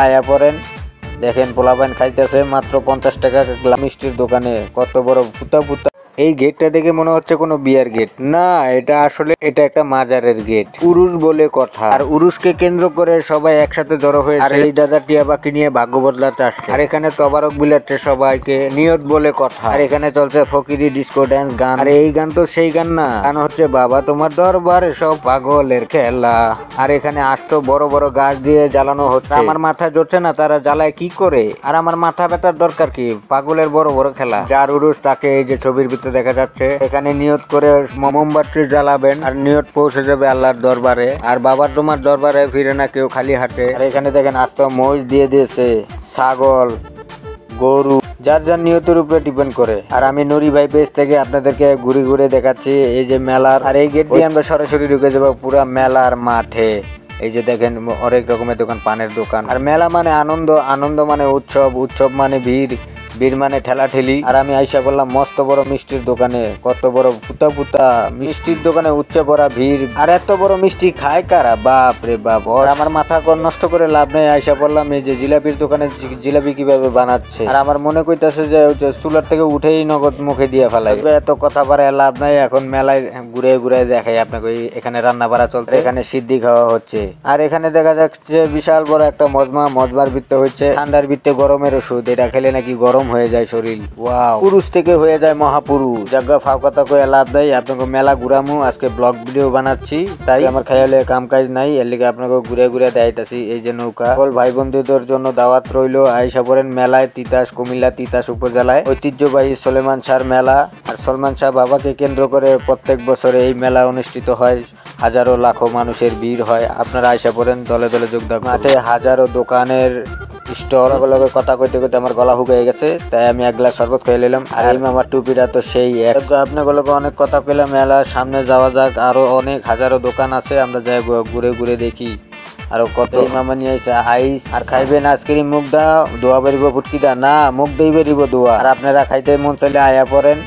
আয়া পড়েন, দেখেন পোলাপান খাইতেছে মাত্র 50 টাকা মিষ্টির দোকানে। কত বড় পুতা পুতা। এই গেটটা দেখে মনে হচ্ছে কোনো বিয়ার গেট না, এটা আসলে এটা একটা মাজারের গেট। উরুস বলে কথা, আর উরুসকে কেন্দ্র করে সবাই একসাথে জড়ো হয়েছে। আর এই দাদা টিয়া পাখি নিয়ে ভাগ্য বদলাতে আসছে। আর এখানে তবারক বিলাচ্ছে সবাইকে, নিয়ত বলে কথা। আর এখানে চলছে ফকিরি ডিস্কো ড্যান্স গান। আর এই গান তো সেই গান না, গান হচ্ছে বাবা তোমার দরবারে সব পাগলের খেলা। আর এখানে আসতো বড় বড় গাছ দিয়ে জ্বালানো হচ্ছে। আমার মাথায় জড়ছে না তারা জ্বালায় কি করে, আর আমার মাথা ব্যথার দরকার কি? পাগলের বড় বড় খেলা। যার উরুস তাকে এই যে ছবির ভিতরে দেখা যাচ্ছে, এখানে নিয়ত করে মোমবাতি জ্বালাবেন আর নিয়ত পৌঁছে যাবে আল্লাহর দরবারে। আর বাবার তোমার দরবারে ফিরে না কেউ খালি হাতে। আর এখানে দেখেন আস্ত মহিষ দিয়ে দিয়েছে, ছাগল, গরু, যার যার নিয়তের উপরে ডিপেন্ড করে। আর আমি নুরি ভাই পেজ থেকে আপনাদেরকে ঘুরে ঘুরে দেখাচ্ছি এই যে মেলার। আর এই গেট দিয়ে আমরা সরাসরি ঢুকে যাবো পুরা মেলার মাঠে। এই যে দেখেন অনেক রকমের দোকান, পানের দোকান। আর মেলা মানে আনন্দ, আনন্দ মানে উৎসব, উৎসব মানে ভিড়, ভিড় মানে ঠেলাঠেলি। আর আমি আইসা বললাম মস্ত বড় মিষ্টির দোকানে, কত বড় পুতা পুতা মিষ্টির দোকানে, উচ্চে পড়া ভিড়। আর এত বড় মিষ্টি খায় কারা? বাপ রে বাপ। আমার মাথা নষ্ট করে লাভ নেই। আইসা বললাম এই যে জিলাপির দোকানে জিলাপি কিভাবে বানাচ্ছে। আর আমার মনে কইতাছে যে চুলার থেকে উঠেই নগদ মুখে দিয়ে ফেলাই। এত কথা বাড়ায় লাভ নাই, এখন মেলায় ঘুরে ঘুরে দেখাই আপনাকে। এখানে রান্না বাড়া চলছে, এখানে সিদ্ধি খাওয়া হচ্ছে। আর এখানে দেখা যাচ্ছে বিশাল বড় একটা মজমা, মজমার ভিত্তে হচ্ছে ঠান্ডার ভিত্তে গরমের ওষুধ। এটা খেলে নাকি গরম হয়ে যায় শরীর। ওয়াও, পুরুষ থেকে হয়ে যায় মহাপুরুষ। জায়গা ফাও কথা কয়ে লাভ নাই, আপনাকে মেলা ঘুরামু। আজকে ব্লগ ভিডিও বানাচ্ছি, তাই আমার খেয়ালে কাম কাজ নাই, এর লিগে আপনাকে ঘুরে ঘুরে দেখাইতাছি। এই যে নৌকা, সকল ভাই বন্ধুদের জন্য দাওয়াত রইলো। আইসা পড়েন মেলায়, তিতাস, কুমিল্লা তিতাস উপজেলায় ঐতিহ্যবাহী সলেমান শাহর মেলা। আর সলমান শাহ বাবাকে কেন্দ্র করে প্রত্যেক বছর এই মেলা অনুষ্ঠিত হয়। হাজারো লাখো মানুষের ভিড় হয়। আপনারা আইসা পড়েন, দলে দলে যোগদান। মাঠে হাজারো দোকানের স্টল। কথা কইতে কইতে আমার গলা শুকিয়ে গেছে, তাই আমি এক গ্লাস শরবত খেয়ে নিলাম। আর আমার টুপিটা তো সেই এক। আপনাগুলোকে অনেক কথা কইলাম, মেলার সামনে যাওয়া যাক। আরো অনেক হাজারো দোকান আছে, আমরা যাই ঘুরে ঘুরে দেখি। আর কত মামা নিয়ে আইসা আইস। আর খাইবেন আইসক্রিম, মুখ দা দোয়া বেরিব, ফুটকি দা না মুখ দিয়ে বেরিব দোয়া। আর আপনারা খাইতে মন চাইলে আয়া পড়েন,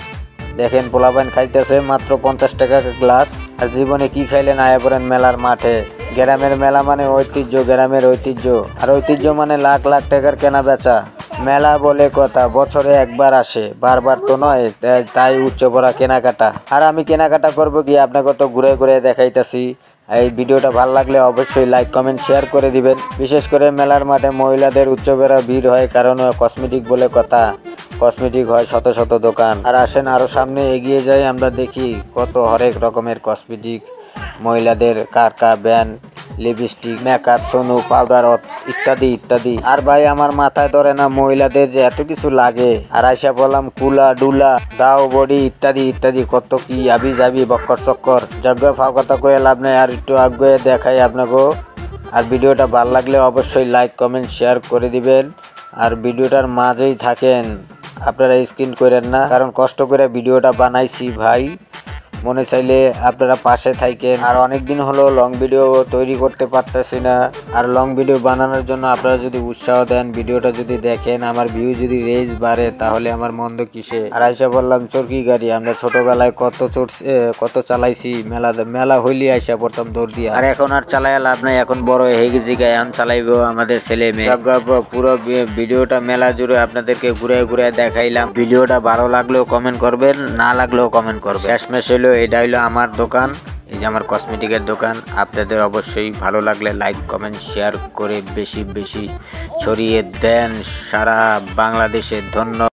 দেখেন পোলাপান খাইতেছে মাত্র 50 টাকা গ্লাস। আর জীবনে কি খাইলেন আয়া পড়েন মেলার মাঠে। গ্রামের মেলা মানে ঐতিহ্য, গ্রামের ঐতিহ্য। আর ঐতিহ্য মানে লাখ লাখ টাকার কেনা বেচা। মেলা বলে কথা বছরে একবার আসে, বারবার তো নয়, তাই উচ্চ পড়া কেনাকাটা। আর আমি কেনাকাটা করবো কি আপনাকে তো ঘুরে ঘুরে দেখাইতেছি। এই ভিডিওটা ভালো লাগলে অবশ্যই লাইক কমেন্ট শেয়ার করে দিবেন। বিশেষ করে মেলার মাঠে মহিলাদের উচ্চবেরা ভিড় হয়, কারণ কসমেটিক বলে কথা। কসমেটিক হয় শত শত দোকান। আর আসেন আরো সামনে এগিয়ে যাই, আমরা দেখি কত হরেক রকমের কসমেটিক, মহিলাদের কারকা, ব্যান্ড, লিপস্টিক, মেকআপ, সোনু, পাউডার ইত্যাদি ইত্যাদি। আর ভাই আমার মাথায় ধরে না মহিলাদের যে এত কিছু লাগে। আর আইসা বললাম কুলা ডুলা, দাও বডি ইত্যাদি ইত্যাদি, কত কি আবি যাবি বক্কর চক্কর। যজ্ঞ ফাও কথা কয়ে লাভ নেই, আর একটু আগে দেখাই আপনাকে। আর ভিডিওটা ভালো লাগলে অবশ্যই লাইক কমেন্ট শেয়ার করে দিবেন। আর ভিডিওটার মাঝেই থাকেন, আপনারা স্ক্রিন করেন না, কারণ কষ্ট করে ভিডিওটা বানাইছি ভাই। মনে চাইলে আপনারা পাশে থাকেন। আর অনেকদিন হলো লং ভিডিও তৈরি করতে পারতেছি না। আর লং ভিডিও বানানোর জন্য আপনারা যদি উৎসাহ দেন, ভিডিওটা যদি দেখেন, আমার ভিউ যদি রেজ বাড়ে, তাহলে আমার মন্দ কিসে। আর আইসা বললাম চরকি গাড়ি, আমরা ছোটবেলায় কত চালাইছি। মেলা হইলে আইসা পড়তাম দৌড় দিয়া। আর এখন আর চালাইয়া লাভ নাই, এখন বড় হয়ে গেছি, এখন চালাইবো আমাদের ছেলে মেয়ে। পুরো ভিডিওটা মেলা জুড়ে আপনাদেরকে ঘুরে ঘুরে দেখাইলাম। ভিডিওটা ভালো লাগলেও কমেন্ট করবেন, না লাগলেও কমেন্ট করবেন। শেষমেশ হইলো এটা হইলো আমার দোকান, এই যে আমার কসমেটিকের দোকান। আপনাদের অবশ্যই ভালো লাগলে লাইক কমেন্ট শেয়ার করে বেশি বেশি ছড়িয়ে দেন সারা বাংলাদেশে। ধন্যবাদ।